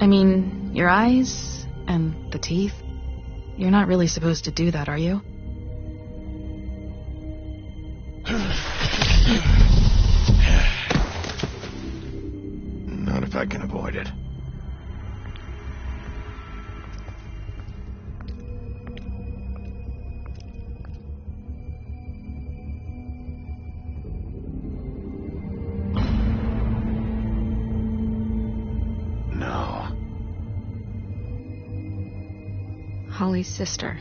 I mean, your eyes and the teeth. You're not really supposed to do that, are you? Not if I can avoid it. Holly's sister,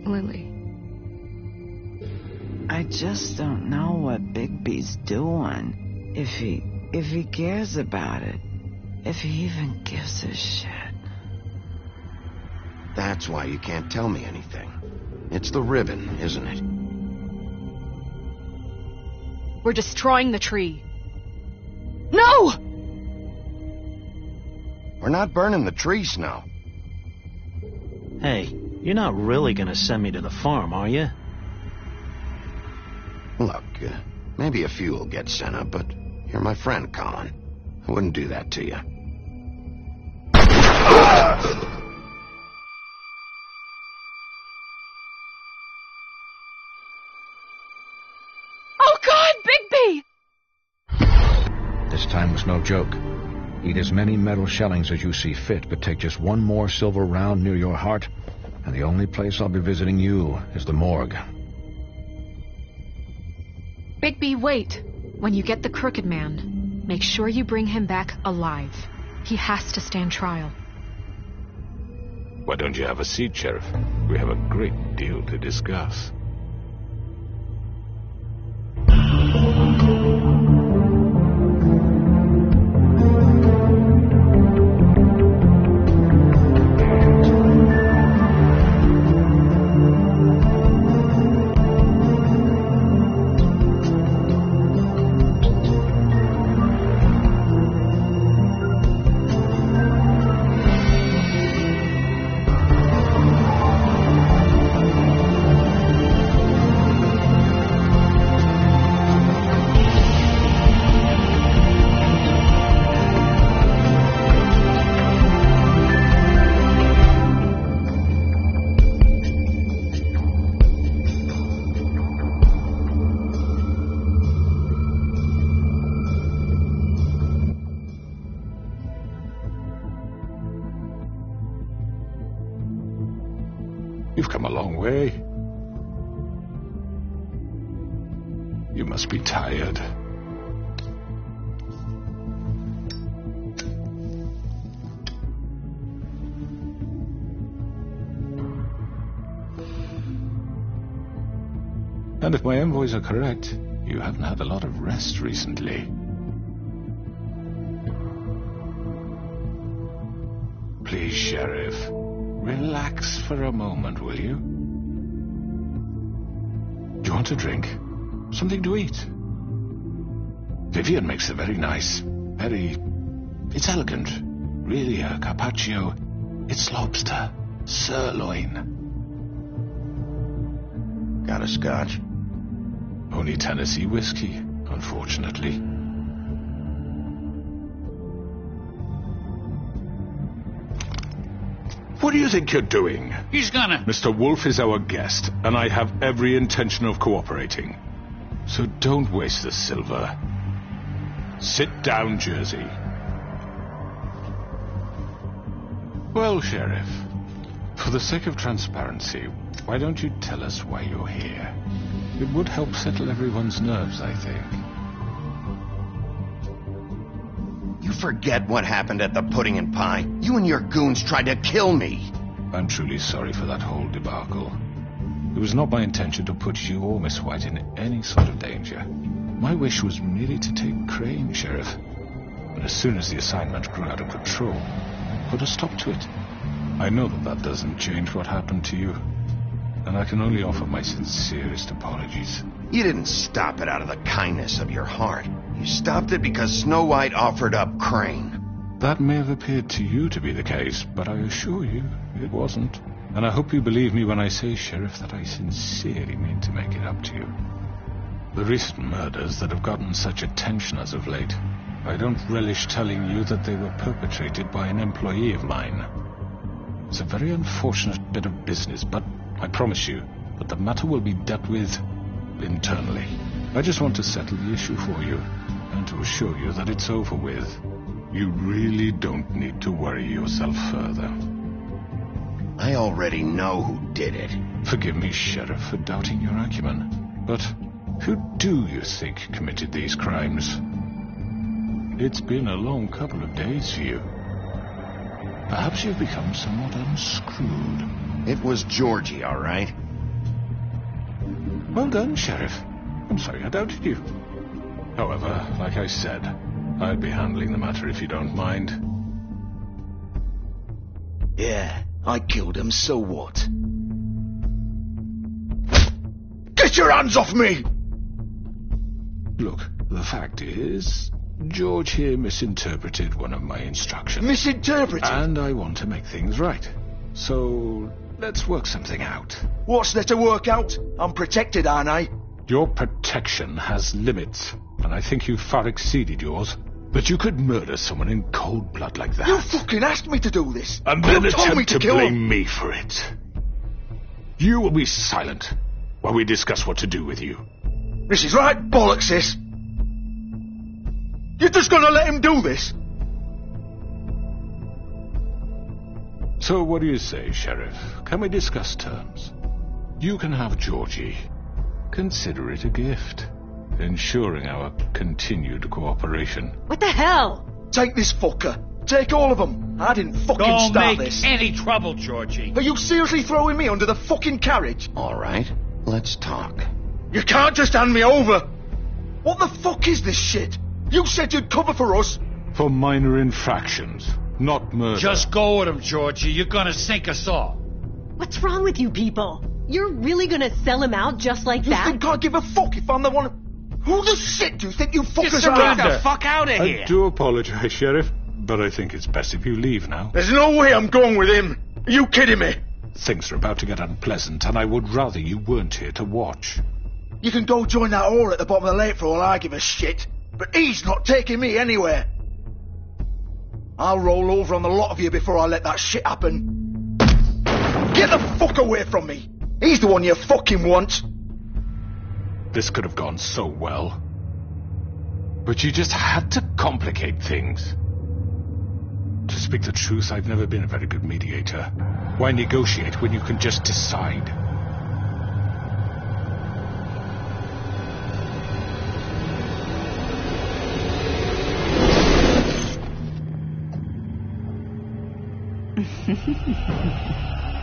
Lily. I just don't know what Bigby's doing. If he cares about it. If he even gives a shit. That's why you can't tell me anything. It's the ribbon, isn't it? We're destroying the tree. No! We're not burning the tree, Snow. Hey, you're not really gonna send me to the farm, are you? Look, maybe a few will get sent up, but you're my friend, Colin. I wouldn't do that to you. Oh God, Bigby! This time was no joke. Eat as many metal shellings as you see fit, but take just one more silver round near your heart, and the only place I'll be visiting you is the morgue. Bigby, wait. When you get the Crooked Man, make sure you bring him back alive. He has to stand trial. Why don't you have a seat, Sheriff? We have a great deal to discuss. You've come a long way. You must be tired. And if my envoys are correct, you haven't had a lot of rest recently. Please, Sheriff. Relax for a moment, will you? Do you want a drink? Something to eat? Vivian makes a very nice, it's elegant. Really, a carpaccio. It's lobster. Sirloin. Got a scotch? Only Tennessee whiskey, unfortunately. What do you think you're doing? He's gonna... Mr. Wolf is our guest, and I have every intention of cooperating. So don't waste the silver. Sit down, Jersey. Well, Sheriff, for the sake of transparency, why don't you tell us why you're here? It would help settle everyone's nerves, I think. You forget what happened at the Pudding and Pie. You and your goons tried to kill me. I'm truly sorry for that whole debacle. It was not my intention to put you or Miss White in any sort of danger. My wish was merely to take Crane, Sheriff. But as soon as the assignment grew out of control, I put a stop to it. I know that doesn't change what happened to you, and I can only offer my sincerest apologies. You didn't stop it out of the kindness of your heart. You stopped it because Snow White offered up Crane. That may have appeared to you to be the case, but I assure you it wasn't. And I hope you believe me when I say, Sheriff, that I sincerely mean to make it up to you. The recent murders that have gotten such attention as of late I don't relish telling you that they were perpetrated by an employee of mine. It's a very unfortunate bit of business, but I promise you that the matter will be dealt with internally. I just want to settle the issue for you, and to assure you that it's over with. You really don't need to worry yourself further. I already know who did it. Forgive me, Sheriff, for doubting your acumen, but who do you think committed these crimes? It's been a long couple of days for you. Perhaps you've become somewhat unscrewed. It was Georgie, all right? Well done, Sheriff. I'm sorry I doubted you. However, like I said, I'll be handling the matter if you don't mind. Yeah, I killed him, so what? Get your hands off me! Look, the fact is, George here misinterpreted one of my instructions. Misinterpreted? And I want to make things right. So, let's work something out. What's there to work out? I'm protected, aren't I? Your protection has limits, and I think you've far exceeded yours. But you could murder someone in cold blood like that. You fucking asked me to do this. And then you told me attempt to kill blame him. me for it. You will be silent while we discuss what to do with you. This is right bollocks, this. You're just gonna let him do this? So what do you say, Sheriff? Can we discuss terms? You can have Georgie. Consider it a gift, ensuring our continued cooperation. What the hell? Take this fucker. Take all of them. I didn't fucking Don't start make this. any trouble, Georgie. Are you seriously throwing me under the fucking carriage? All right, let's talk. You can't just hand me over. What the fuck is this shit? You said you'd cover for us. For minor infractions, not murder. Just go with him, Georgie. You're gonna sink us all. What's wrong with you people? You're really gonna sell him out just like You that? think I give a fuck if I'm the one... Who the shit do you think you fuckers Get are? the fuck out of I here. do apologize, Sheriff, but I think it's best if you leave now. There's no way I'm going with him. Are you kidding me? Things are about to get unpleasant, and I would rather you weren't here to watch. You can go join that whore at the bottom of the lake for all I give a shit. But he's not taking me anywhere. I'll roll over on the lot of you before I let that shit happen. Get the fuck away from me. He's the one you fucking want. This could have gone so well. But you just had to complicate things. To speak the truth, I've never been a very good mediator. Why negotiate when you can just decide?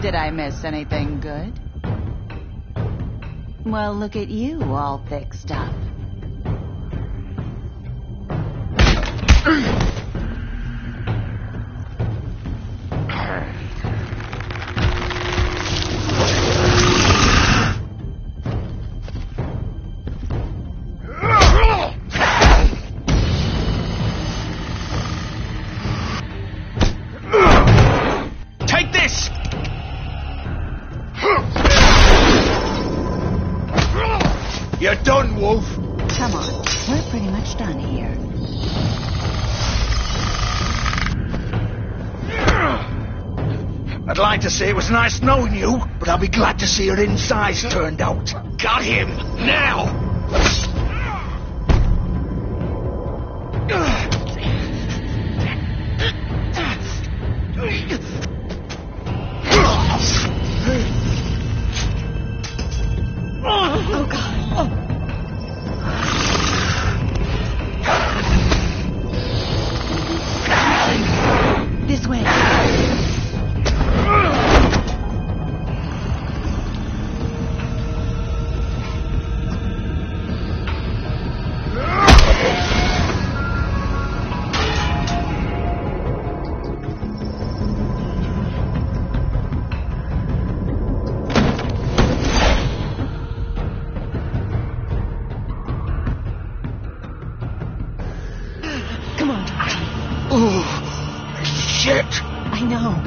Did I miss anything good? Well, look at you, all fixed up. Take this! You're done, Wolf. Come on, we're pretty much done here. I'd like to say it was nice knowing you, but I'll be glad to see your insides turned out. Got him! Now! Oh, God. This way. Come on, Georgie. Oh, shit. I know.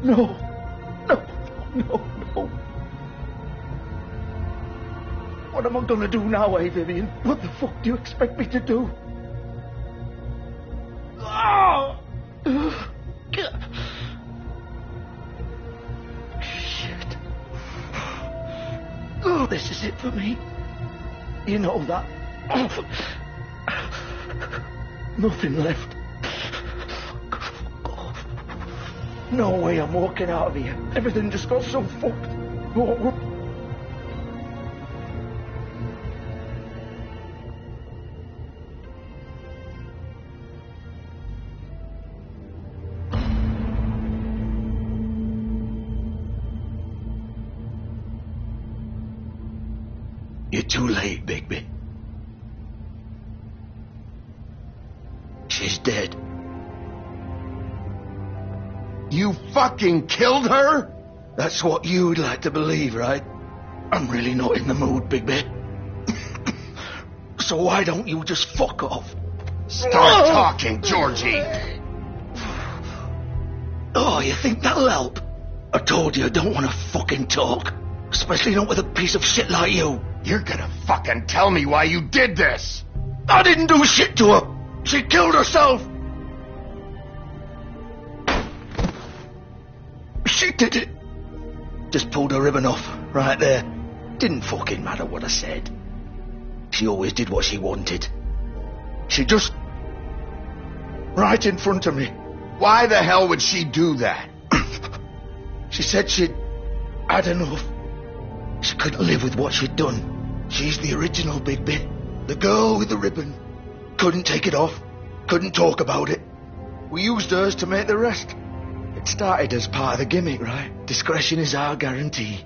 No. What am I gonna do now, Vivian? What the fuck do you expect me to do? Oh! Shit. Oh, this is it for me. You know that. Nothing left. No way I'm walking out of here. Everything just got so fucked. You're too late, Bigby. She's dead. You fucking killed her? That's what you'd like to believe, right? I'm really not in the mood, Bigby. So why don't you just fuck off? Start talking, Georgie. Oh, you think that'll help? I told you I don't want to fucking talk. Especially not with a piece of shit like you. You're gonna fucking tell me why you did this. I didn't do shit to her. She killed herself. She did it. Just pulled her ribbon off, right there. Didn't fucking matter what I said. She always did what she wanted. She just... right in front of me. Why the hell would she do that? She said she'd had enough. She couldn't live with what she'd done. She's the original Bigby. The girl with the ribbon. Couldn't take it off. Couldn't talk about it. We used hers to make the rest. It started as part of the gimmick, right? Discretion is our guarantee.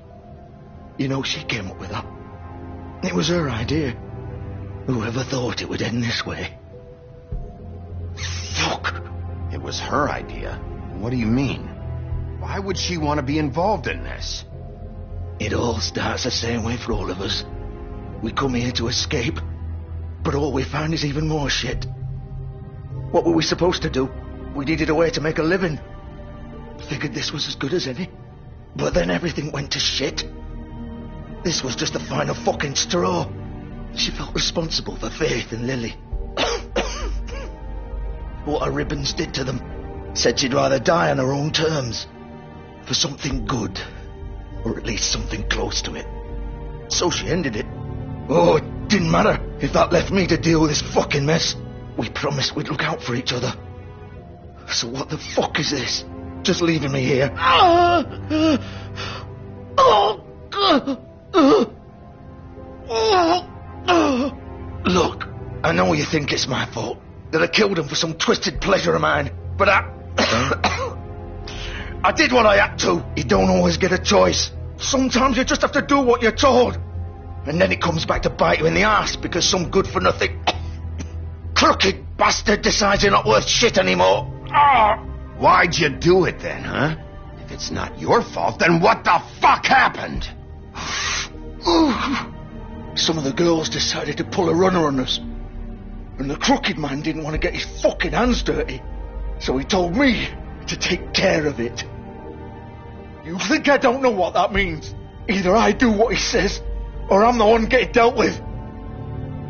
You know, she came up with that. It was her idea. Whoever thought it would end this way? Fuck. It was her idea. What do you mean? Why would she want to be involved in this? It all starts the same way for all of us. We come here to escape, but all we find is even more shit. What were we supposed to do? We needed a way to make a living. Figured this was as good as any. But then everything went to shit. This was just the final fucking straw. She felt responsible for Faith and Lily. What her ribbons did to them. Said she'd rather die on her own terms. For something good. Or at least something close to it. So she ended it. Oh, it didn't matter if that left me to deal with this fucking mess. We promised we'd look out for each other. So what the fuck is this? Just leaving me here. Look, I know you think it's my fault. That I killed him for some twisted pleasure of mine. But I did what I had to. You don't always get a choice. Sometimes you just have to do what you're told. And then it comes back to bite you in the arse because some good-for-nothing crooked bastard decides you're not worth shit anymore. Why'd you do it then, huh? If it's not your fault, then what the fuck happened? Some of the girls decided to pull a runner on us. And the crooked man didn't want to get his fucking hands dirty. So he told me to take care of it. You think I don't know what that means? Either I do what he says, or I'm the one getting dealt with.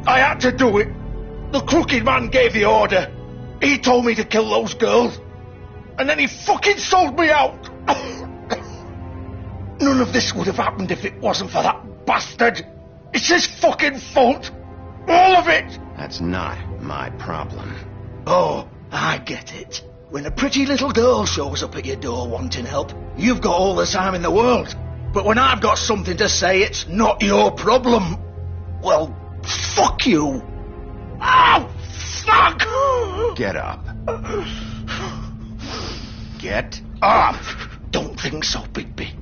I had to do it. The crooked man gave the order. He told me to kill those girls. And then he fucking sold me out. None of this would have happened if it wasn't for that bastard. It's his fucking fault. All of it. That's not my problem. Oh, I get it. When a pretty little girl shows up at your door wanting help, you've got all the time in the world. But when I've got something to say, it's not your problem. Well, fuck you. Oh, fuck! Get up. Get up! Don't think so, Bigby.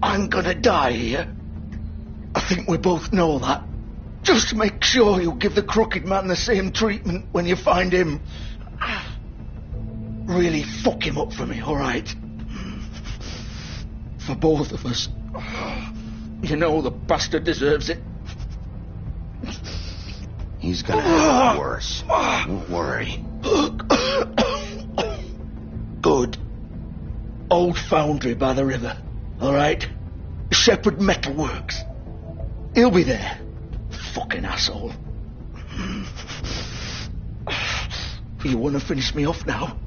I'm gonna die here. I think we both know that. Just make sure you give the crooked man the same treatment when you find him. Really fuck him up for me, all right? For both of us. You know the bastard deserves it. He's gonna have it worse. Don't worry. Good. Old foundry by the river. All right? Shepherd Metalworks. He'll be there. Fucking asshole. You want to finish me off now?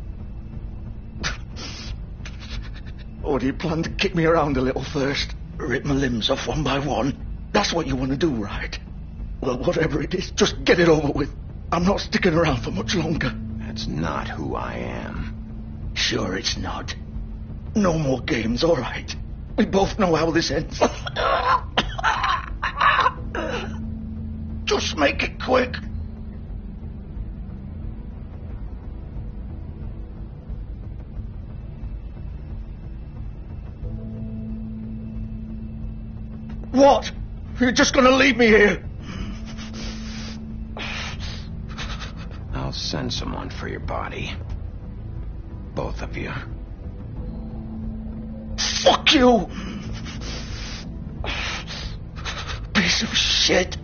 Or do you plan to kick me around a little first? Rip my limbs off one by one? That's what you want to do, right? Well, whatever it is, just get it over with. I'm not sticking around for much longer. That's not who I am. Sure it's not. No more games, all right. We both know how this ends. Just make it quick. What? You're just gonna leave me here? I'll send someone for your body. Both of you. Fuck you! Piece of shit.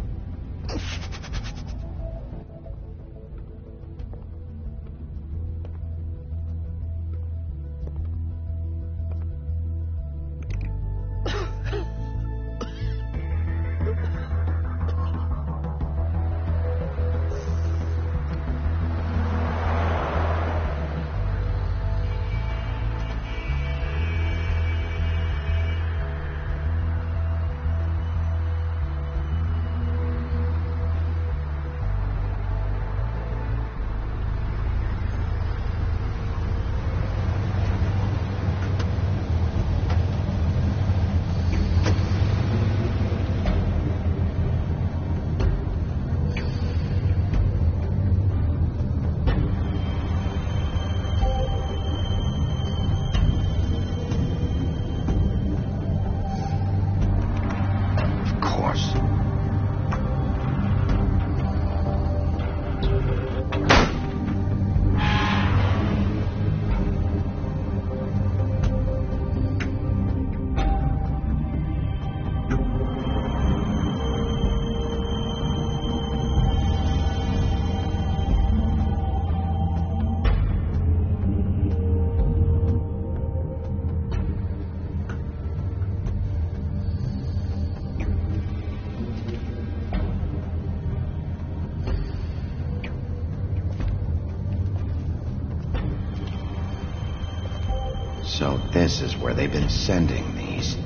So this is where they've been sending these.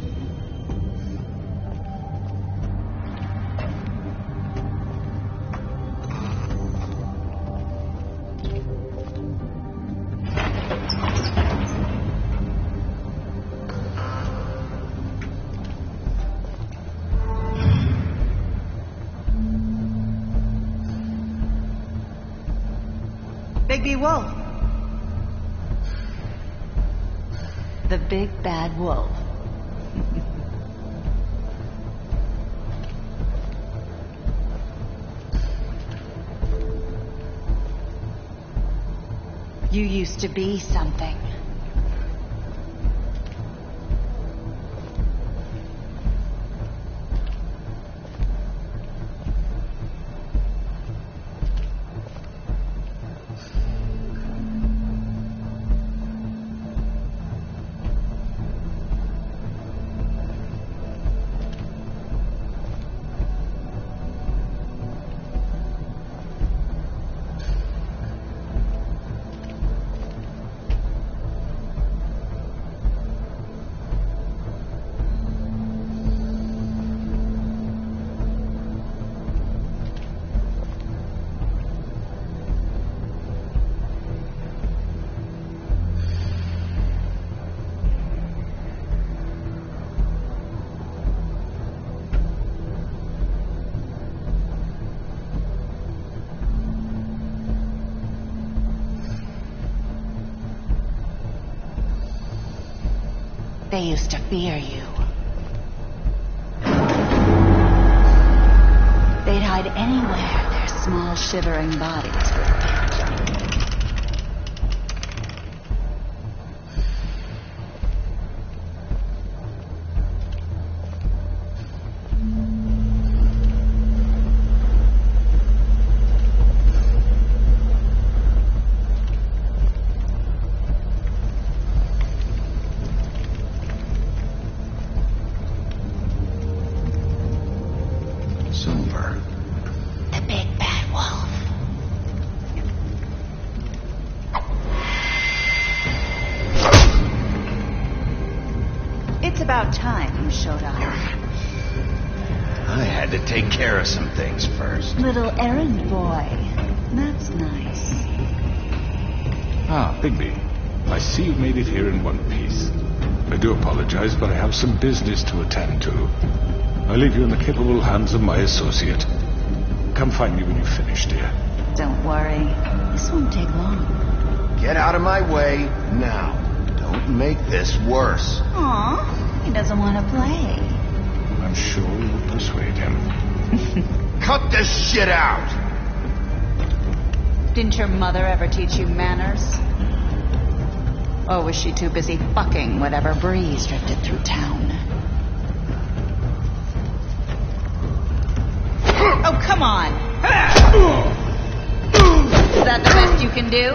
Bigby Wolf. The big bad wolf. You used to be something. They used to fear you. They'd hide anywhere their small shivering bodies would catch them. It's about time you showed up. I had to take care of some things first. Little errand boy. That's nice. Ah, Bigby. I see you made it here in one piece. I do apologize, but I have some business to attend to. I leave you in the capable hands of my associate. Come find me when you've finished, dear. Don't worry. This won't take long. Get out of my way now. Don't make this worse. Aw, he doesn't want to play. I'm sure we will persuade him. Cut this shit out! Didn't your mother ever teach you manners? Or was she too busy fucking whatever breeze drifted through town? Oh, come on! Is that the best you can do?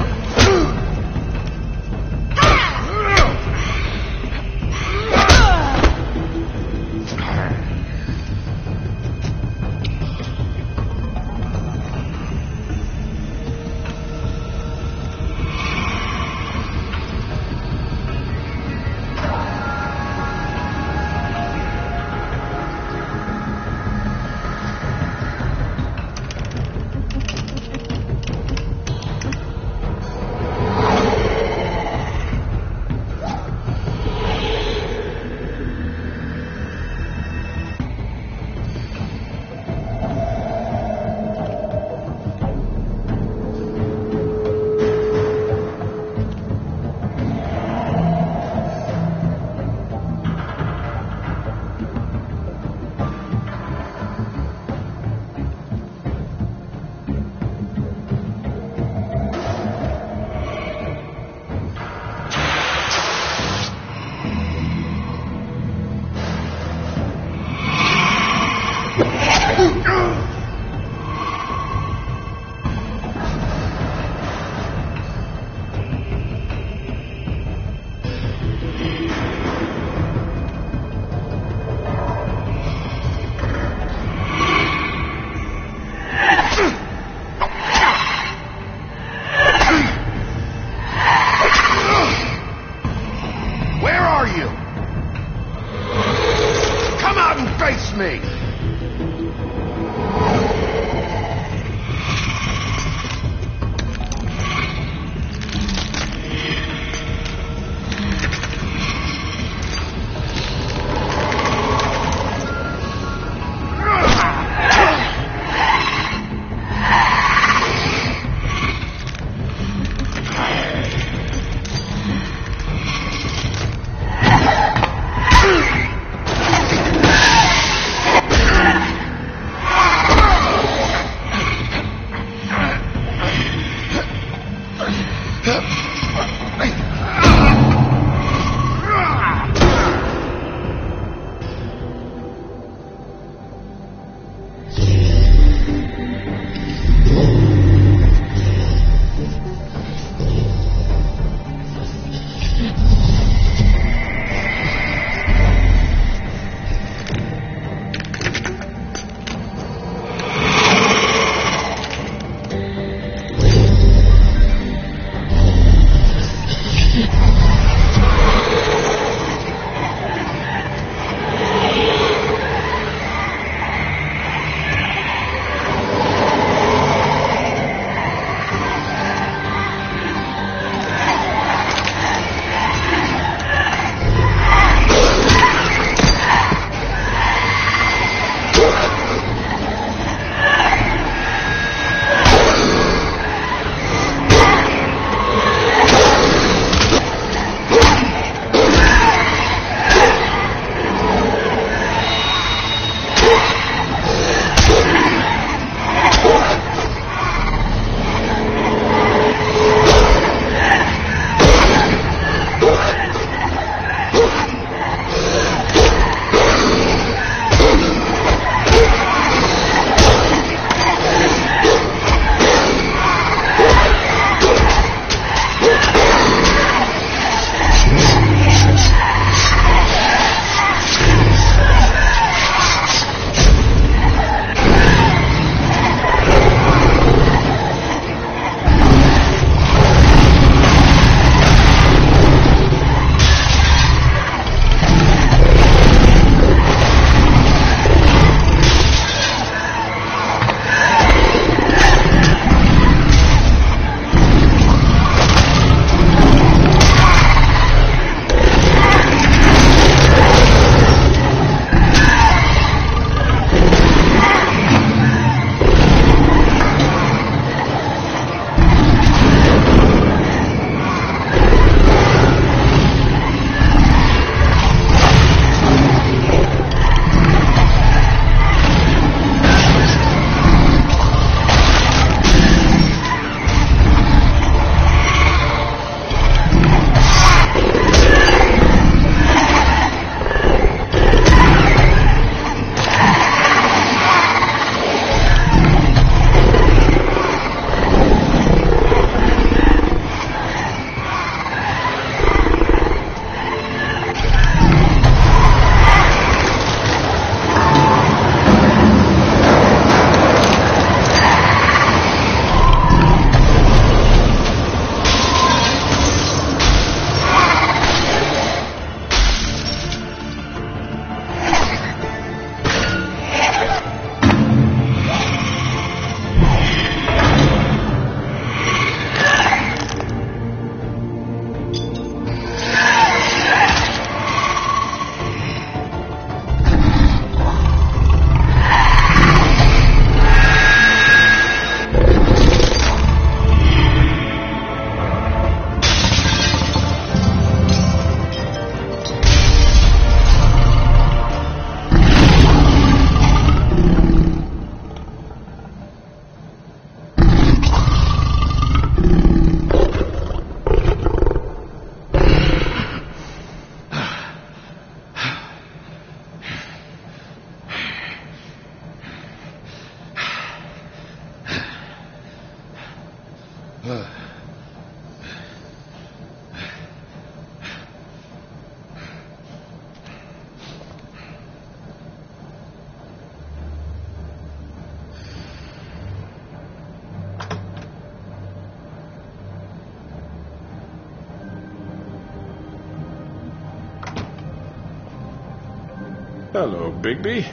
Hello, Bigby.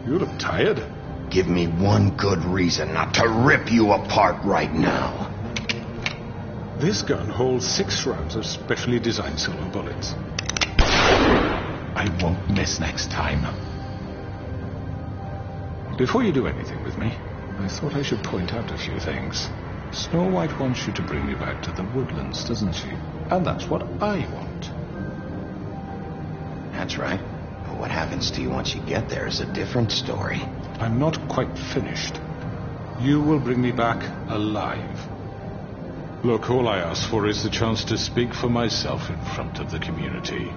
You look tired. Give me one good reason not to rip you apart right now. This gun holds 6 rounds of specially designed silver bullets. I won't miss next time. Before you do anything with me, I thought I should point out a few things. Snow White wants you to bring me back to the woodlands, doesn't she? And that's what I want. That's right. But what happens to you once you get there is a different story. I'm not quite finished. You will bring me back alive. Look, all I ask for is the chance to speak for myself in front of the community.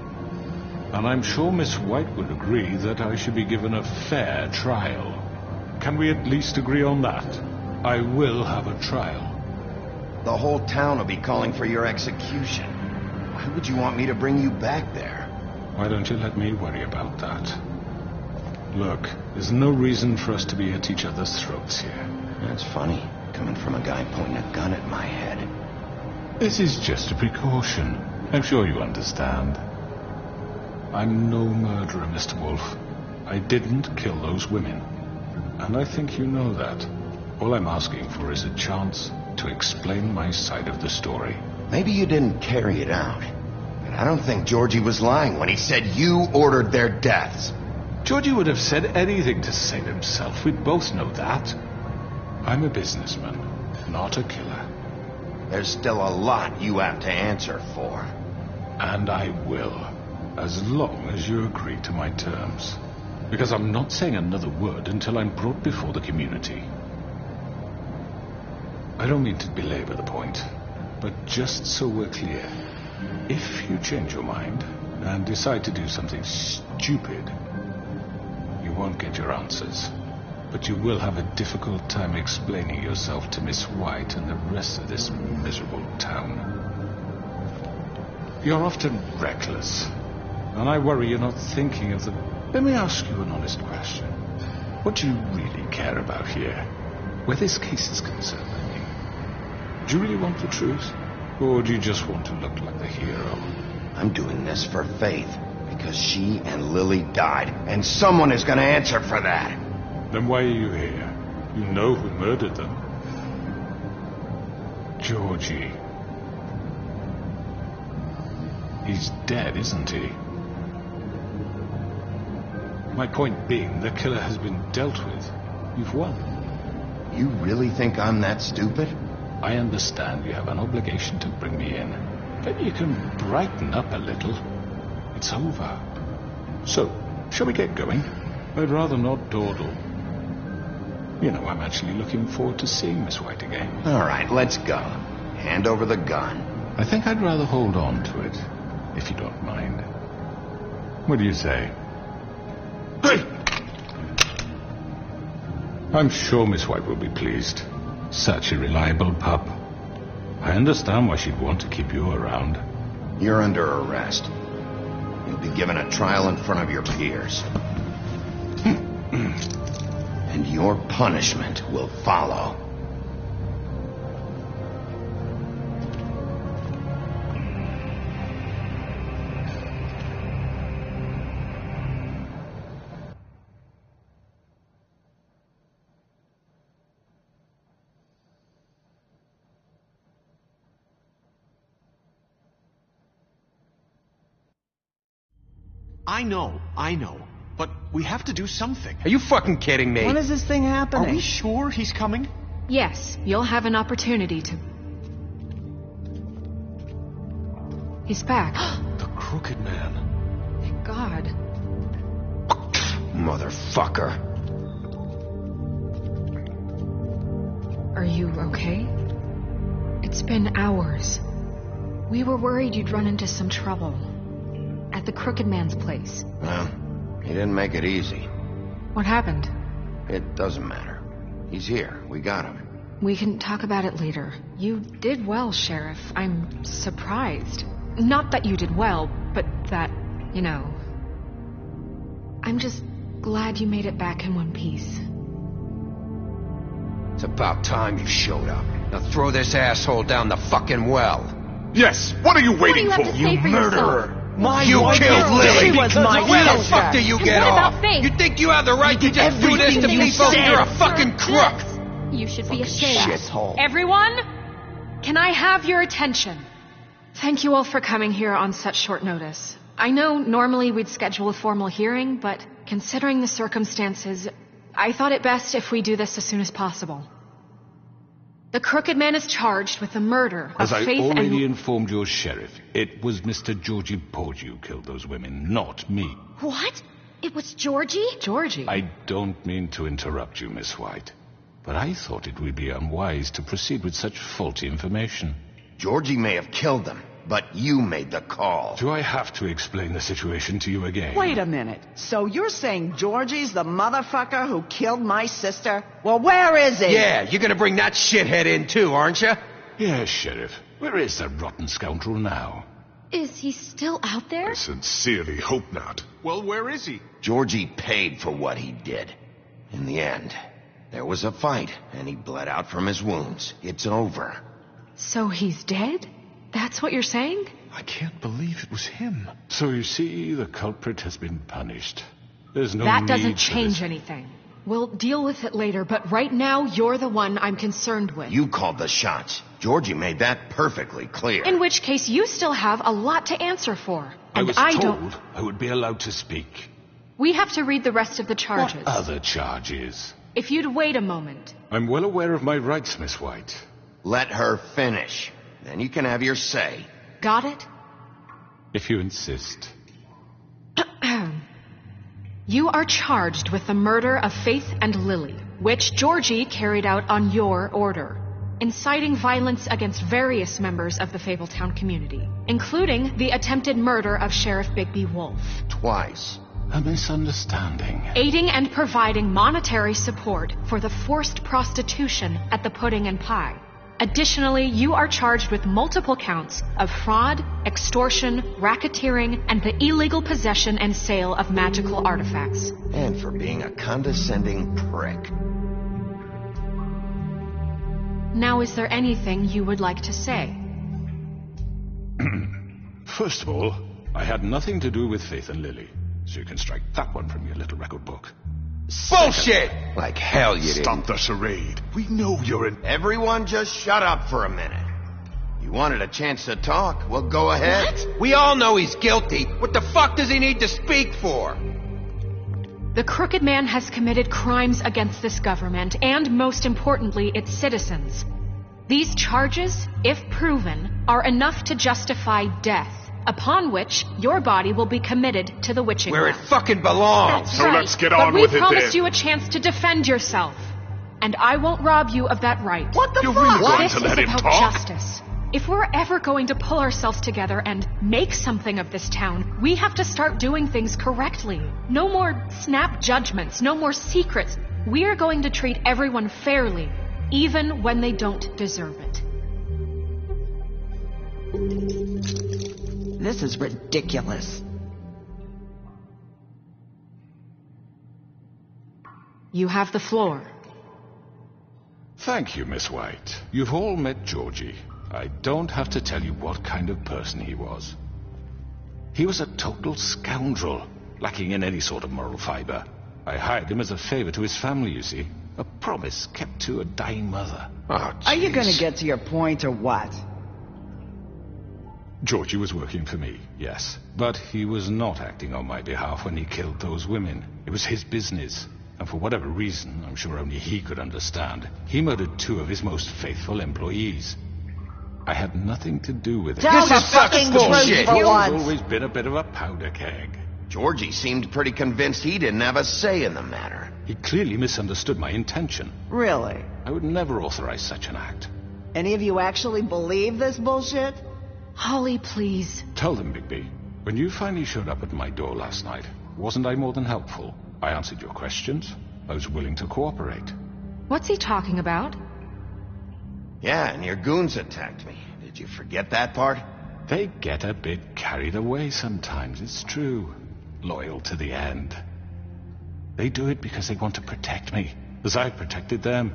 And I'm sure Miss White would agree that I should be given a fair trial. Can we at least agree on that? I will have a trial. The whole town will be calling for your execution. Why would you want me to bring you back there? Why don't you let me worry about that? Look, there's no reason for us to be at each other's throats here. That's funny, coming from a guy pointing a gun at my head. This is just a precaution. I'm sure you understand. I'm no murderer, Mr. Wolf. I didn't kill those women. And I think you know that. All I'm asking for is a chance to explain my side of the story. Maybe you didn't carry it out. But I don't think Georgie was lying when he said you ordered their deaths. Georgie would have said anything to save himself. We both know that. I'm a businessman, not a killer. There's still a lot you have to answer for. And I will, as long as you agree to my terms. Because I'm not saying another word until I'm brought before the community. I don't mean to belabor the point, but just so we're clear, if you change your mind and decide to do something stupid, you won't get your answers. But you will have a difficult time explaining yourself to Miss White and the rest of this miserable town. You're often reckless, and I worry you're not thinking of the... Let me ask you an honest question. What do you really care about here? Where this case is concerned, I mean. Do you really want the truth? Or do you just want to look like the hero? I'm doing this for Faith, because she and Lily died, and someone is going to answer for that. Then why are you here? You know who murdered them. Georgie. He's dead, isn't he? My point being, the killer has been dealt with. You've won. You really think I'm that stupid? I understand you have an obligation to bring me in. But you can brighten up a little. It's over. So, shall we get going? I'd rather not dawdle. You know, I'm actually looking forward to seeing Miss White again. All right, let's go. Hand over the gun. I think I'd rather hold on to it, if you don't mind. What do you say? I'm sure Miss White will be pleased. Such a reliable pup. I understand why she'd want to keep you around. You're under arrest. You'll be given a trial in front of your peers. And your punishment will follow. I know. But we have to do something. Are you fucking kidding me? When is this thing happening? Are we sure he's coming? Yes, you'll have an opportunity to... He's back. The Crooked Man. Thank God. Motherfucker. Are you okay? It's been hours. We were worried you'd run into some trouble. At the Crooked Man's place. Well, he didn't make it easy. What happened? It doesn't matter. He's here. We got him. We can talk about it later. You did well, Sheriff. I'm surprised. Not that you did well, but that, you know... I'm just glad you made it back in one piece. It's about time you showed up. Now throw this asshole down the fucking well. Yes, what are you waiting What do you have for? to say for murderer! yourself? My You wife killed was- Lily! She was my Where the sister. fuck do you get what off? about Faith? You think you have the right to just do this to everything you people? said. You're a fucking crook! You should be ashamed. Shithole. Everyone, can I have your attention? Thank you all for coming here on such short notice. I know normally we'd schedule a formal hearing, but considering the circumstances, I thought it best if we do this as soon as possible. The Crooked Man is charged with the murder of As I Faith already and... informed your sheriff, it was Mr. Georgie Porgy who killed those women, not me. What? It was Georgie? Georgie? I don't mean to interrupt you, Miss White, but I thought it would be unwise to proceed with such faulty information. Georgie may have killed them, but you made the call. Do I have to explain the situation to you again? Wait a minute. So you're saying Georgie's the motherfucker who killed my sister? Well, where is he? Yeah, you're gonna bring that shithead in too, aren't you? Yes, Sheriff. Where is that rotten scoundrel now? Is he still out there? I sincerely hope not. Well, where is he? Georgie paid for what he did. In the end, there was a fight, and he bled out from his wounds. It's over. So he's dead? That's what you're saying? I can't believe it was him. So you see, the culprit has been punished. There's no That need doesn't for change this. anything. We'll deal with it later, but right now, you're the one I'm concerned with. You called the shots. Georgie made that perfectly clear. In which case, you still have a lot to answer for. I And was I told don't... I would be allowed to speak. We have to read the rest of the charges. What other charges? If you'd wait a moment. I'm well aware of my rights, Miss White. Let her finish. Then you can have your say. Got it? If you insist. You are charged with the murder of Faith and Lily, which Georgie carried out on your order, inciting violence against various members of the Fabletown community, including the attempted murder of Sheriff Bigby Wolf. Twice. A misunderstanding. Aiding and providing monetary support for the forced prostitution at the Pudding and Pie. Additionally, you are charged with multiple counts of fraud, extortion, racketeering, and the illegal possession and sale of magical artifacts. And for being a condescending prick. Now, is there anything you would like to say? First of all, I had nothing to do with Faith and Lily, so you can strike that one from your little record book. Bullshit! Like hell you didn't. Stop the charade. We know you're in... Everyone just shut up for a minute. You wanted a chance to talk? Well, go ahead. What? We all know he's guilty. What the fuck does he need to speak for? The Crooked Man has committed crimes against this government and, most importantly, its citizens. These charges, if proven, are enough to justify death, upon which your body will be committed to the witching Where it well. fucking belongs. That's So right. let's get but on we with it promised then. you a chance to defend yourself, and I won't rob you of that right. What the You're fuck? really going This to is let him about talk? justice. If we're ever going to pull ourselves together and make something of this town, we have to start doing things correctly. No more snap judgments, no more secrets. We are going to treat everyone fairly, even when they don't deserve it. This is ridiculous. You have the floor. Thank you, Miss White. You've all met Georgie. I don't have to tell you what kind of person he was. He was a total scoundrel, lacking in any sort of moral fiber. I hired him as a favor to his family, you see. A promise kept to a dying mother. Oh, Are you jeez. gonna get to your point or what? Georgie was working for me, yes. But he was not acting on my behalf when he killed those women. It was his business. And for whatever reason, I'm sure only he could understand, he murdered 2 of his most faithful employees. I had nothing to do with it. Tell This the is fucking bullshit. truth for He's once. always been a bit of a powder keg. Georgie seemed pretty convinced he didn't have a say in the matter. He clearly misunderstood my intention. Really? I would never authorize such an act. Any of you actually believe this bullshit? Holly, please. Tell them, Bigby, when you finally showed up at my door last night, wasn't I more than helpful? I answered your questions. I was willing to cooperate. What's he talking about? Yeah, and your goons attacked me. Did you forget that part? They get a bit carried away sometimes, it's true. Loyal to the end. They do it because they want to protect me, as I've protected them.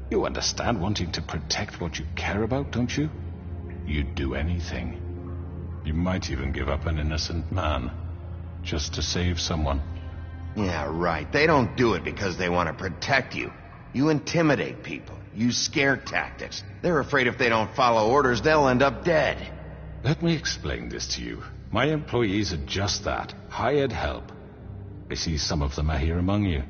You understand wanting to protect what you care about, don't you? You'd do anything. You might even give up an innocent man, just to save someone. Yeah, right. They don't do it because they want to protect you. You intimidate people, use scare tactics. They're afraid if they don't follow orders, they'll end up dead. Let me explain this to you. My employees are just that, hired help. I see some of them are here among you.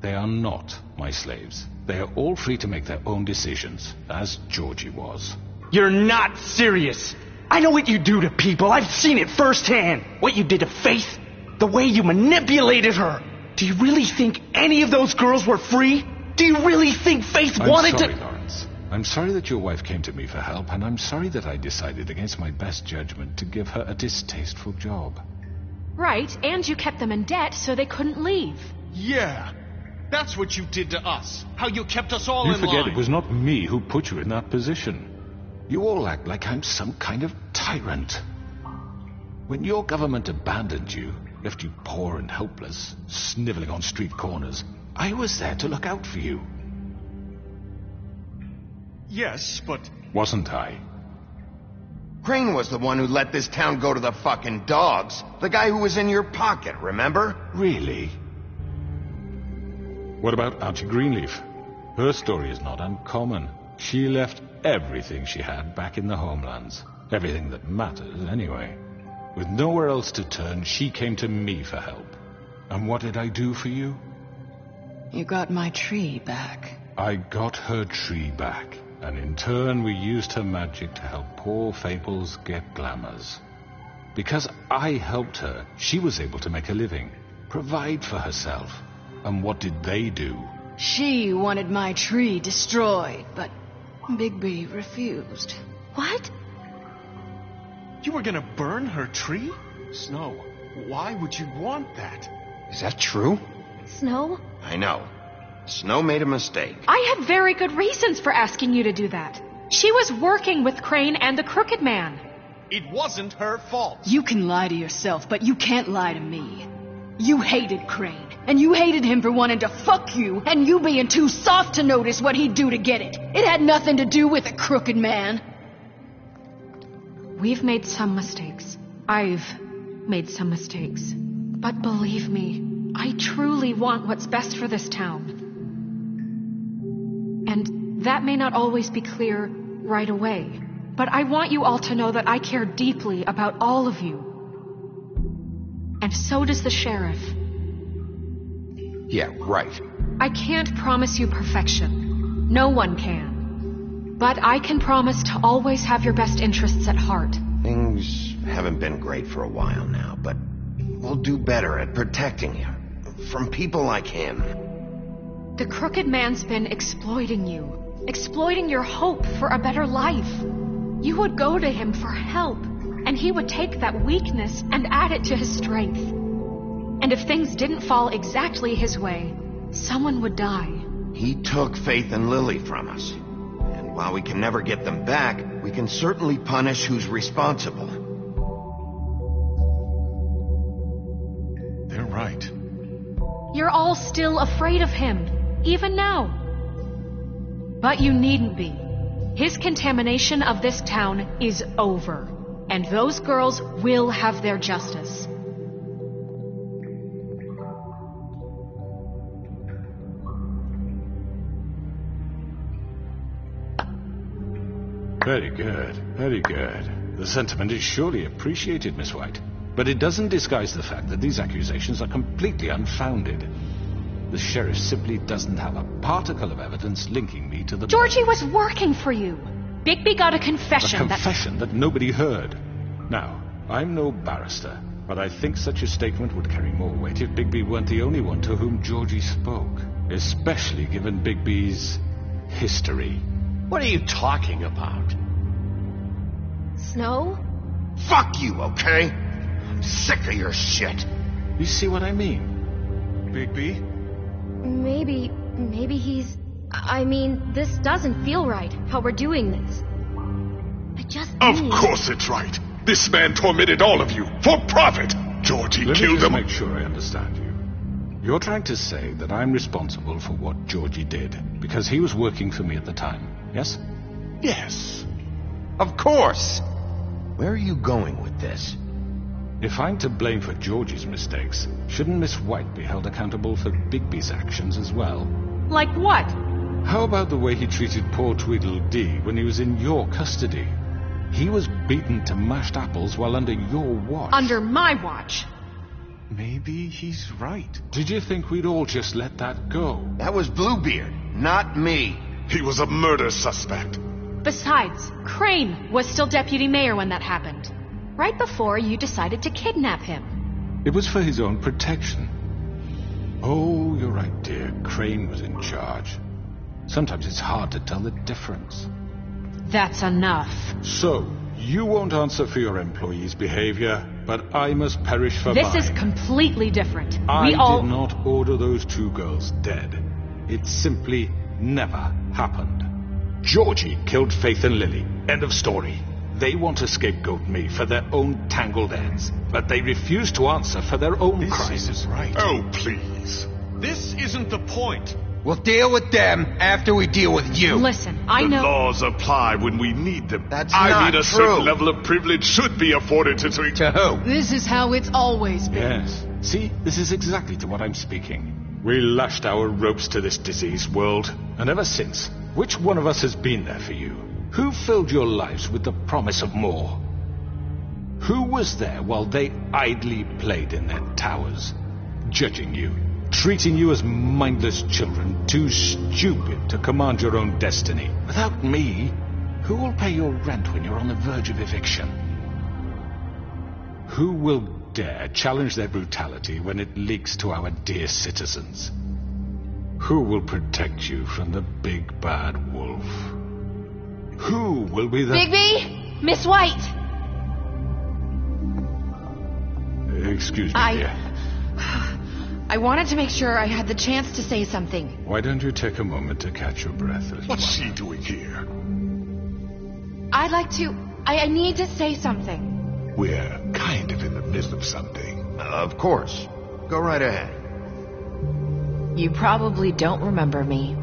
They are not my slaves. They are all free to make their own decisions, as Georgie was. You're not serious. I know what you do to people. I've seen it firsthand. What you did to Faith. The way you manipulated her. Do you really think any of those girls were free? Do you really think Faith wanted to... I'm sorry, Lawrence. I'm sorry that your wife came to me for help, and I'm sorry that I decided against my best judgment to give her a distasteful job. Right, and you kept them in debt so they couldn't leave. Yeah. That's what you did to us. How you kept us all You in forget line. it was not me who put you in that position. You all act like I'm some kind of tyrant. When your government abandoned you, left you poor and helpless, sniveling on street corners, I was there to look out for you. Yes, but... Wasn't I? Crane was the one who let this town go to the fucking dogs. The guy who was in your pocket, remember? Really? What about Auntie Greenleaf? Her story is not uncommon. She left everything she had back in the homelands. Everything that mattered, anyway. With nowhere else to turn, she came to me for help. And what did I do for you? You got my tree back. I got her tree back, and in turn we used her magic to help poor Fables get glamours. Because I helped her, she was able to make a living, provide for herself. And what did they do? She wanted my tree destroyed, but Bigby refused. What? You were gonna burn her tree? Snow, why would you want that? Is that true? Snow? I know. Snow made a mistake. I had very good reasons for asking you to do that. She was working with Crane and the Crooked Man. It wasn't her fault. You can lie to yourself, but you can't lie to me. You hated Crane, and you hated him for wanting to fuck you, and you being too soft to notice what he'd do to get it. It had nothing to do with the Crooked Man. We've made some mistakes. I've made some mistakes. But believe me, I truly want what's best for this town. And that may not always be clear right away. But I want you all to know that I care deeply about all of you. And so does the sheriff. Yeah, right. I can't promise you perfection. No one can. But I can promise to always have your best interests at heart. Things haven't been great for a while now, but we'll do better at protecting you. From people like him. The Crooked Man's been exploiting you. Exploiting your hope for a better life. You would go to him for help, and he would take that weakness and add it to his strength. And if things didn't fall exactly his way, someone would die. He took Faith and Lily from us. And while we can never get them back, we can certainly punish who's responsible. They're right. You're all still afraid of him, even now. But you needn't be. His contamination of this town is over, and those girls will have their justice. Very good, very good. The sentiment is surely appreciated, Miss White. But it doesn't disguise the fact that these accusations are completely unfounded. The sheriff simply doesn't have a particle of evidence linking me to the... Georgie was working for you. Bigby got a confession. A confession that nobody heard. Now, I'm no barrister, but I think such a statement would carry more weight if Bigby weren't the only one to whom Georgie spoke. Especially given Bigby's history. What are you talking about? Snow? Fuck you, okay? I'm sick of your shit. You see what I mean? Bigby? Maybe he's... I mean, this doesn't feel right, how we're doing this. I just Of course it's right. This man tormented all of you, for profit. Georgie killed them. Let me just make sure I understand you. You're trying to say that I'm responsible for what Georgie did, because he was working for me at the time, yes? Yes. Of course. Where are you going with this? If I'm to blame for Georgie's mistakes, shouldn't Miss White be held accountable for Bigby's actions as well? Like what? How about the way he treated poor Tweedledee when he was in your custody? He was beaten to mashed apples while under your watch. Under my watch. Maybe he's right. Did you think we'd all just let that go? That was Bluebeard, not me. He was a murder suspect. Besides, Crane was still deputy mayor when that happened. Right before you decided to kidnap him. It was for his own protection. Oh, you're right, dear. Crane was in charge. Sometimes it's hard to tell the difference. That's enough. So, you won't answer for your employees' behavior, but I must perish for mine. This is completely different. I did not order those 2 girls dead. It simply never happened. Georgie killed Faith and Lily. End of story. They want to scapegoat me for their own tangled ends, but they refuse to answer for their own crimes. This isn't right. Oh, please. This isn't the point. We'll deal with them after we deal with you. Listen, I know... The laws apply when we need them. That's I not mean, a true. certain level of privilege should be afforded to... To who? This is how it's always been. Yes. See, this is exactly to what I'm speaking. We lashed our ropes to this diseased world, and ever since, which one of us has been there for you? Who filled your lives with the promise of more? Who was there while they idly played in their towers, judging you, treating you as mindless children, too stupid to command your own destiny? Without me, who will pay your rent when you're on the verge of eviction? Who will dare challenge their brutality when it leaks to our dear citizens? Who will protect you from the big bad wolf? Who will be the... Bigby! Miss White! Excuse me, dear. I wanted to make sure I had the chance to say something. Why don't you take a moment to catch your breath? What's she doing here? I'd like to... I need to say something. We're kind of in the middle of something. Of course. Go right ahead. You probably don't remember me.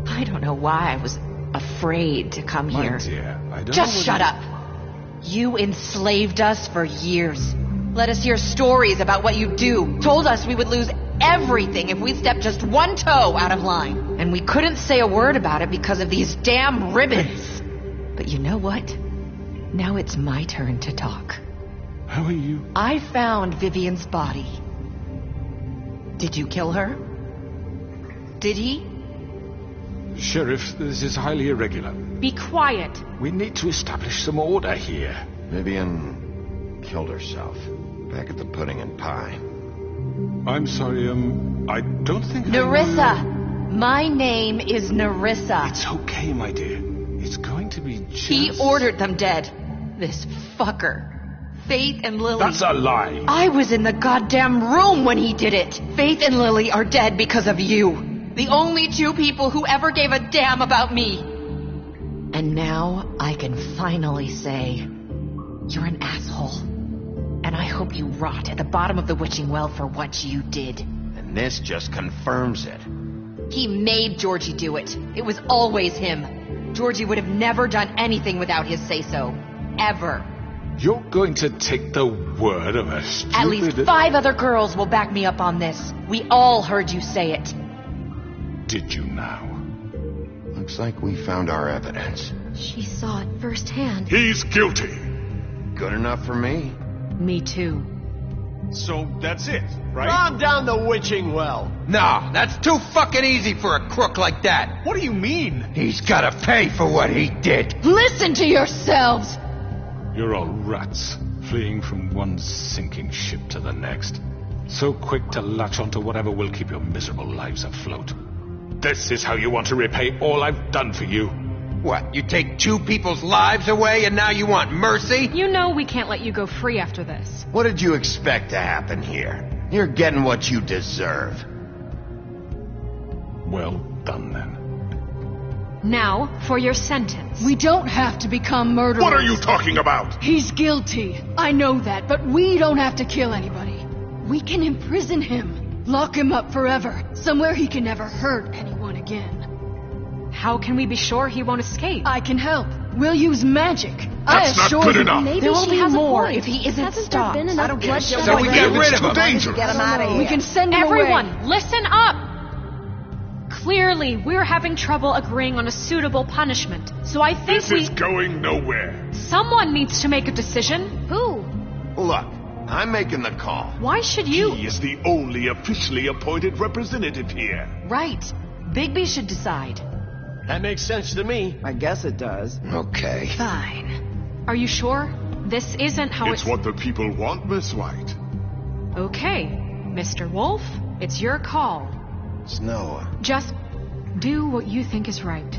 I don't know why I was afraid to come here. My dear, I don't Just know what shut up. You enslaved us for years. Let us hear stories about what you do. Told us we would lose everything if we stepped just one toe out of line. And we couldn't say a word about it because of these damn ribbons. But you know what? Now it's my turn to talk. How are you? I found Vivian's body. Did you kill her? Did he? Sheriff, this is highly irregular. Be quiet. We need to establish some order here. Vivian killed herself back at the Pudding and Pie. I'm sorry, I don't think Nerissa! My name is Nerissa. It's okay, my dear. It's going to be just... He ordered them dead. This fucker. Faith and Lily... That's a lie! I was in the goddamn room when he did it! Faith and Lily are dead because of you. The only 2 people who ever gave a damn about me. And now I can finally say, you're an asshole. And I hope you rot at the bottom of the witching well for what you did. And this just confirms it. He made Georgie do it. It was always him. Georgie would have never done anything without his say-so. Ever. You're going to take the word of a stupid... At least 5 other girls will back me up on this. We all heard you say it. Did you now? Looks like we found our evidence. She saw it firsthand. He's guilty. Good enough for me. Me too. So that's it, right? Calm down the witching well. No, that's too fucking easy for a crook like that. What do you mean? He's gotta pay for what he did. Listen to yourselves! You're all rats, fleeing from one sinking ship to the next. So quick to latch onto whatever will keep your miserable lives afloat. This is how you want to repay all I've done for you. What, you take 2 people's lives away and now you want mercy? You know we can't let you go free after this. What did you expect to happen here? You're getting what you deserve. Well done, then. Now, for your sentence. We don't have to become murderers. What are you talking about? He's guilty. I know that, but we don't have to kill anybody. We can imprison him. Lock him up forever. Somewhere he can never hurt anyone again. How can we be sure he won't escape? I can help. We'll use magic. That's not good enough. Maybe There will she be has more a point. if he isn't Hasn't stopped. there been enough bloodshed So we already? get rid of him. Dangerous. Get him out of here. We can send him Everyone, away. listen up! Clearly, we're having trouble agreeing on a suitable punishment. So I think This is going nowhere. someone needs to make a decision. Who? Look, I'm making the call. Why should you? He is the only officially appointed representative here. Right. Bigby should decide. That makes sense to me. I guess it does. Okay. Fine. Are you sure? This isn't how It's what the people want, Miss White. Okay, Mr. Wolf, it's your call. Snow. Just do what you think is right.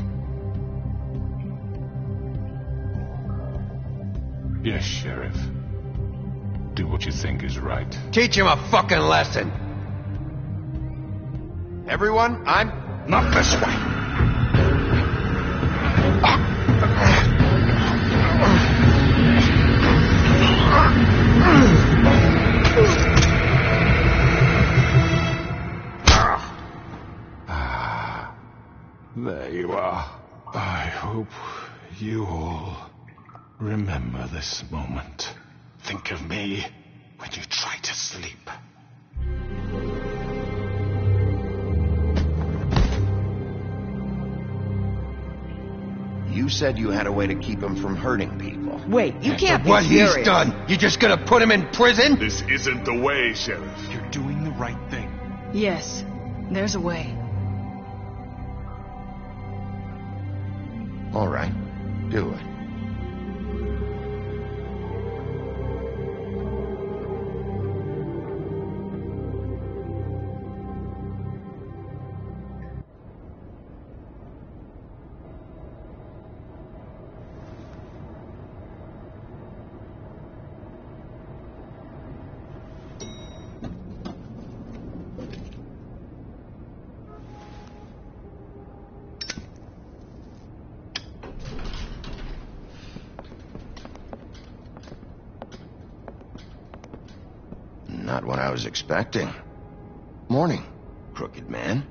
Yes, Sheriff. Do what you think is right. Teach him a fucking lesson. Everyone, I'm... Not this way. There you are. I hope you all remember this moment. Think of me when you try to sleep. You said you had a way to keep him from hurting people. Wait, you can't be what serious. He's done, you just gonna put him in prison? This isn't the way, Sheriff. You're doing the right thing. Yes, there's a way. All right, do it. Not what I was expecting. Morning, crooked man.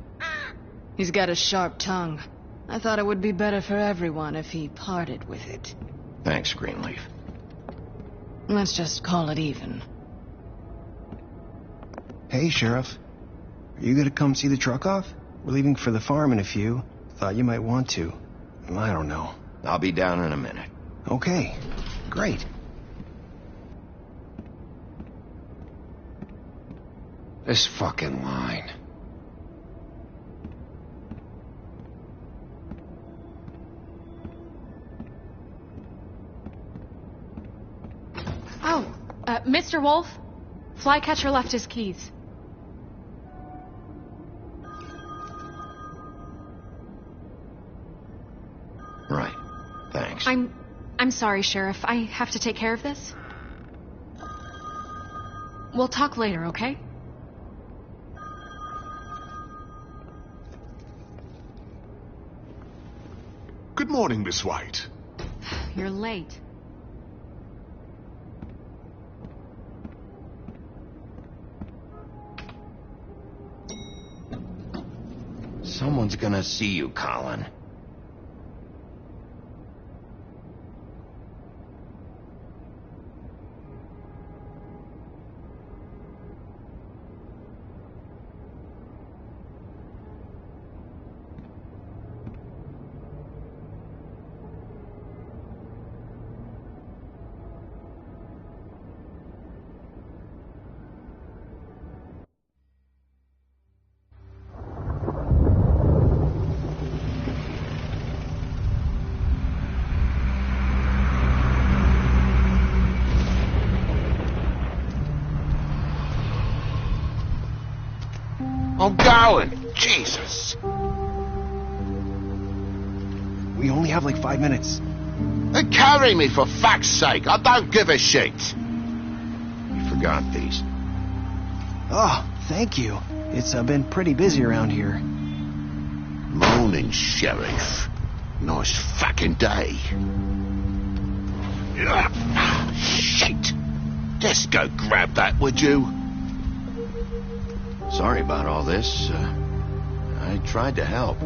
He's got a sharp tongue. I thought it would be better for everyone if he parted with it. Thanks, Greenleaf. Let's just call it even. Hey, Sheriff. Are you gonna come see the truck off? We're leaving for the farm in a few. Thought you might want to. I don't know. I'll be down in a minute. Okay. Great. This fucking line. Oh, Mr. Wolf, Flycatcher left his keys. Right. Thanks. I'm sorry, Sheriff. I have to take care of this. We'll talk later, okay? Good morning, Miss White. You're late. Someone's gonna see you, Colin. I'm going. Jesus. We only have like 5 minutes. Then carry me, for fuck's sake. I don't give a shit. You forgot these. Oh, thank you. It's been pretty busy around here. Morning, Sheriff. Nice fucking day. Shit. Just go grab that, would you? Sorry about all this. I tried to help.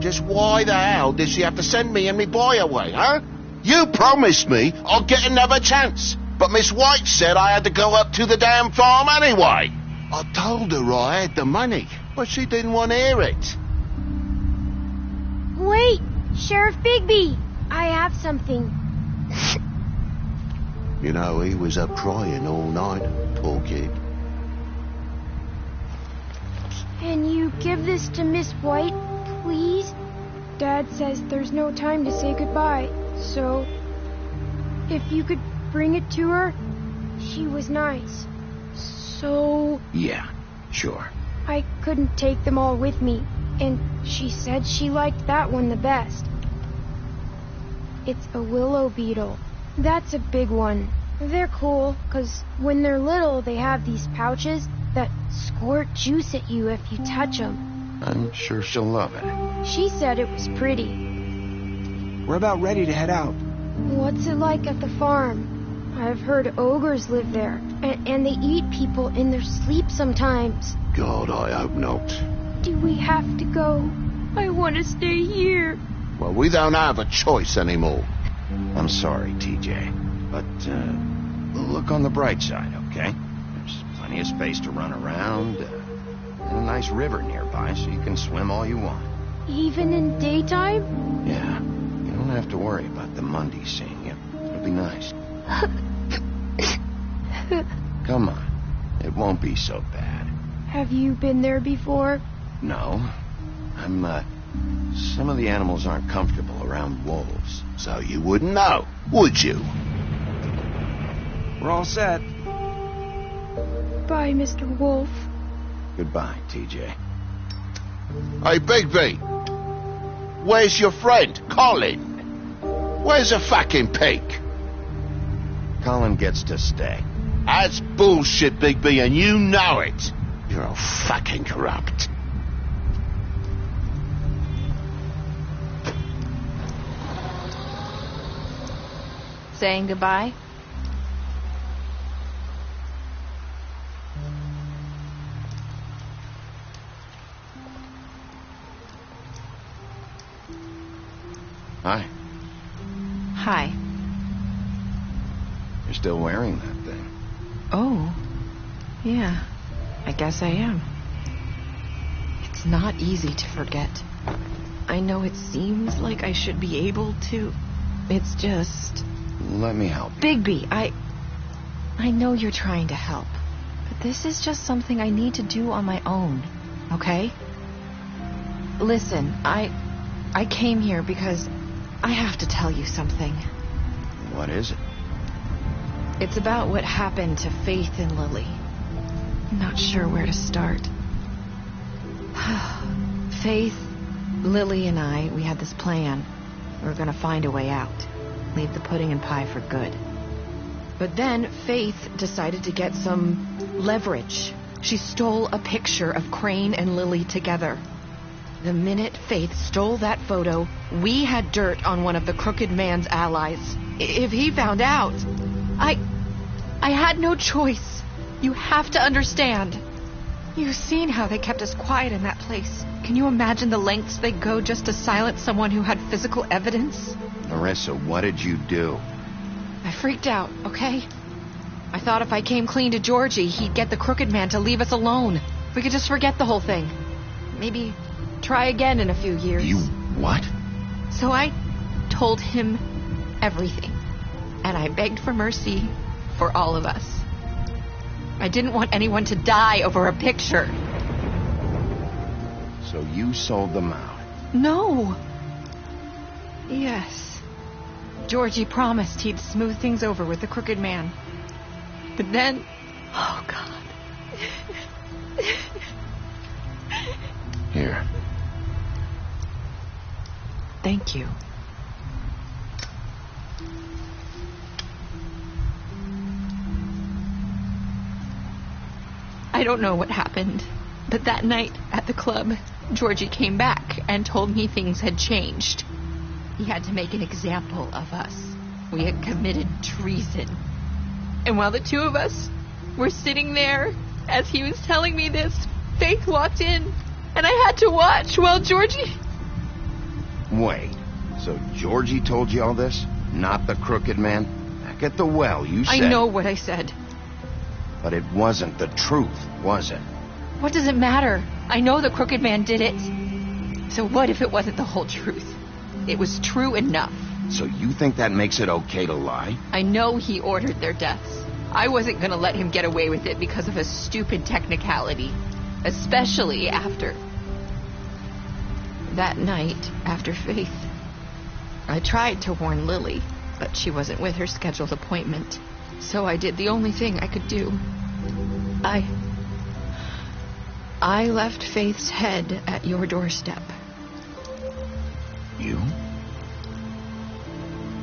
Just why the hell did she have to send me and me boy away, huh? You promised me I'd get another chance, but Miss White said I had to go up to the damn farm anyway. I told her I had the money, but she didn't want to hear it. Wait, Sheriff Bigby, I have something. You know, he was up crying all night, poor kid. Can you give this to Miss White, please? Dad says there's no time to say goodbye, so if you could bring it to her, she was nice. So... Yeah, sure. I couldn't take them all with me, and she said she liked that one the best. It's a willow beetle. That's a big one. They're cool, 'cause when they're little, they have these pouches that squirt juice at you if you touch them. I'm sure she'll love it. She said it was pretty. We're about ready to head out. What's it like at the farm? I've heard ogres live there, and they eat people in their sleep sometimes. God, I hope not. Do we have to go? I want to stay here. Well, we don't have a choice anymore. I'm sorry, TJ, but look on the bright side, okay? There's plenty of space to run around, and a nice river nearby, so you can swim all you want. Even in daytime? Yeah, you don't have to worry about the Mundies seeing you. It'll be nice. Come on, it won't be so bad. Have you been there before? No, some of the animals aren't comfortable around wolves. So you wouldn't know, would you? We're all set. Bye, Mr. Wolf. Goodbye, TJ. Hey, Bigby. Where's your friend, Colin? Where's the fucking pig? Colin gets to stay. That's bullshit, Bigby, and you know it. You're all fucking corrupt. Saying goodbye? Hi. Hi. You're still wearing that thing. Oh, yeah, I guess I am. It's not easy to forget. I know it seems like I should be able to. It's just... Let me help you. Bigby, I know you're trying to help, but this is just something I need to do on my own, okay? Listen, I came here because I have to tell you something. What is it? It's about what happened to Faith and Lily. I'm not sure where to start. Faith, Lily, and I, we had this plan. We were going to find a way out. Leave the pudding and pie for good. But then Faith decided to get some leverage. She stole a picture of Crane and Lily together. The minute Faith stole that photo, we had dirt on one of the crooked man's allies. If he found out, I had no choice. You have to understand. You've seen how they kept us quiet in that place. Can you imagine the lengths they go just to silence someone who had physical evidence? Marissa, what did you do? I freaked out, okay? I thought if I came clean to Georgie, he'd get the crooked man to leave us alone. We could just forget the whole thing. Maybe try again in a few years. You what? So I told him everything. And I begged for mercy for all of us. I didn't want anyone to die over a picture. So you sold them out? No. Yes. Georgie promised he'd smooth things over with the crooked man. But then... Oh, God. Here. Thank you. I don't know what happened, but that night at the club, Georgie came back and told me things had changed. He had to make an example of us. We had committed treason. And while the two of us were sitting there, as he was telling me this, Faith walked in, and I had to watch while Georgie... Wait, so Georgie told you all this? not the crooked man? Back at the well, you said... I know what I said. But it wasn't the truth, was it? What does it matter? I know the crooked man did it. So what if it wasn't the whole truth? It was true enough. So you think that makes it okay to lie? I know he ordered their deaths. I wasn't gonna let him get away with it because of a stupid technicality. Especially after... that night, after Faith. I tried to warn Lily, but she wasn't with her scheduled appointment. So I did the only thing I could do. I left Faith's head at your doorstep. You?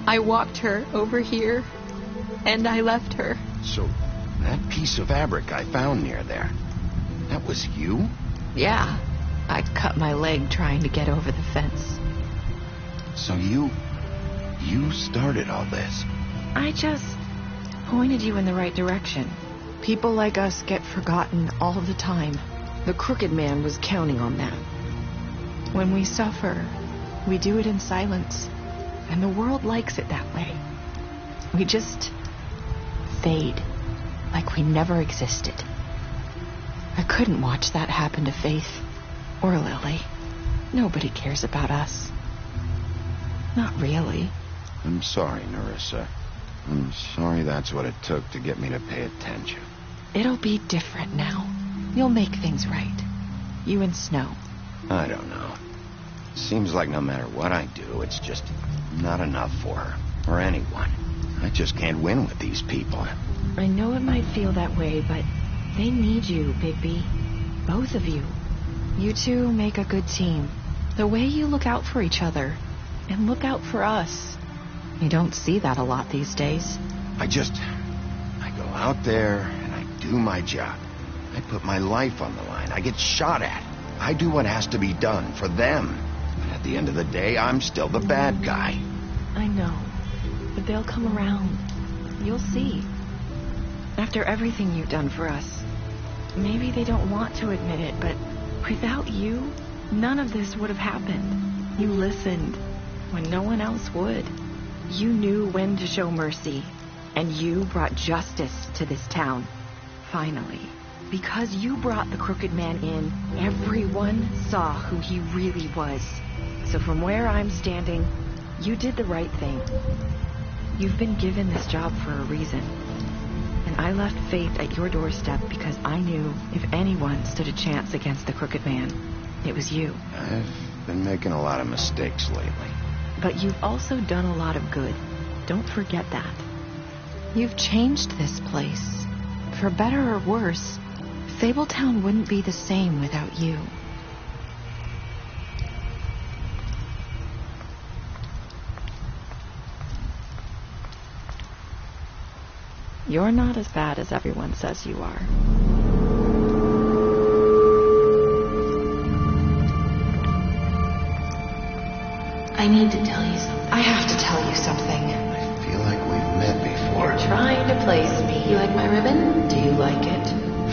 I walked her over here, and I left her. So, that piece of fabric I found near there, that was you? Yeah. I cut my leg trying to get over the fence. So you started all this? I just pointed you in the right direction. People like us get forgotten all the time. The crooked man was counting on that. When we suffer, we do it in silence. And the world likes it that way. We just fade, like we never existed. I couldn't watch that happen to Faith or Lily. Nobody cares about us. Not really. I'm sorry, Nerissa. I'm sorry that's what it took to get me to pay attention. It'll be different now. You'll make things right. You and Snow. I don't know. Seems like no matter what I do, it's just not enough for her, or anyone. I just can't win with these people. I know it might feel that way, but they need you, Bigby. Both of you. You two make a good team. The way you look out for each other, and look out for us. You don't see that a lot these days. I go out there, and I do my job. I put my life on the line. I get shot at. I do what has to be done for them. But at the end of the day, I'm still the bad guy. I know. But they'll come around. You'll see. After everything you've done for us. Maybe they don't want to admit it, but without you, none of this would have happened. You listened when no one else would. You knew when to show mercy, and you brought justice to this town. Finally. Because you brought the crooked man in, everyone saw who he really was. So from where I'm standing, you did the right thing. You've been given this job for a reason. And I left Faith at your doorstep because I knew if anyone stood a chance against the crooked man, it was you. I've been making a lot of mistakes lately. But you've also done a lot of good. Don't forget that. You've changed this place. For better or worse, Fabletown wouldn't be the same without you. You're not as bad as everyone says you are. I need to tell you something. I have to tell you something. I feel like we've met before. You're trying to place me. You like my ribbon? Do you like it?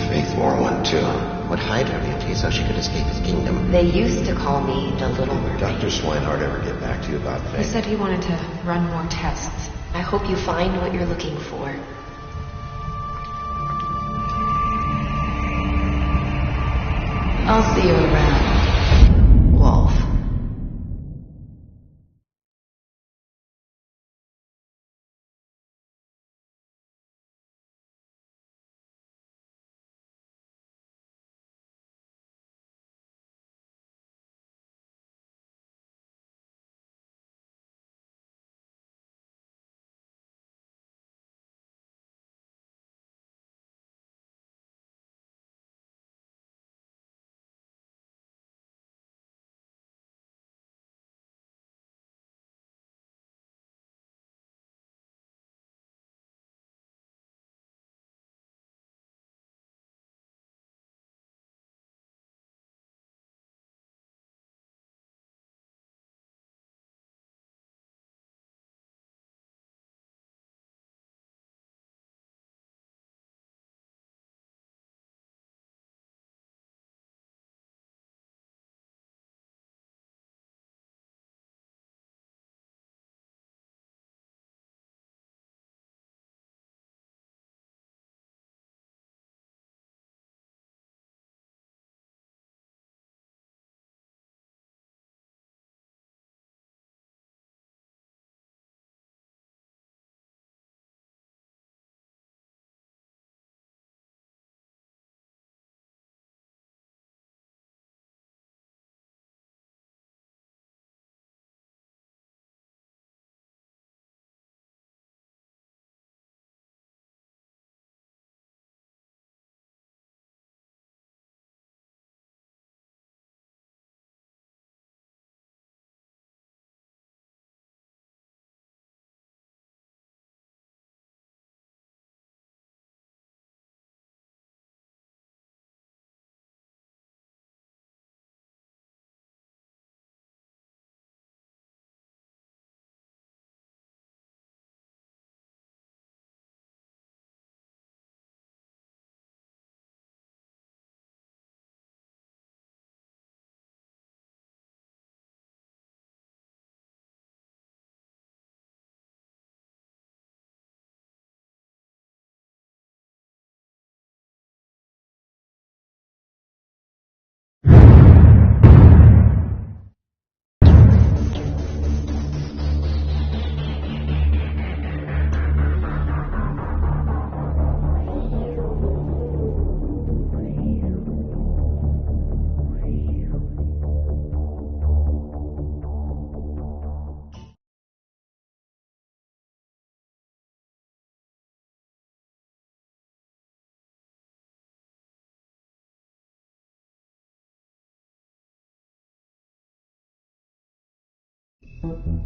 Faith wore one too. Would hide her beauty so she could escape his kingdom. They used to call me the Little Mermaid. Dr. Swinehart ever get back to you about He Faith? said he wanted to run more tests. I hope you find what you're looking for. I'll see you around. you.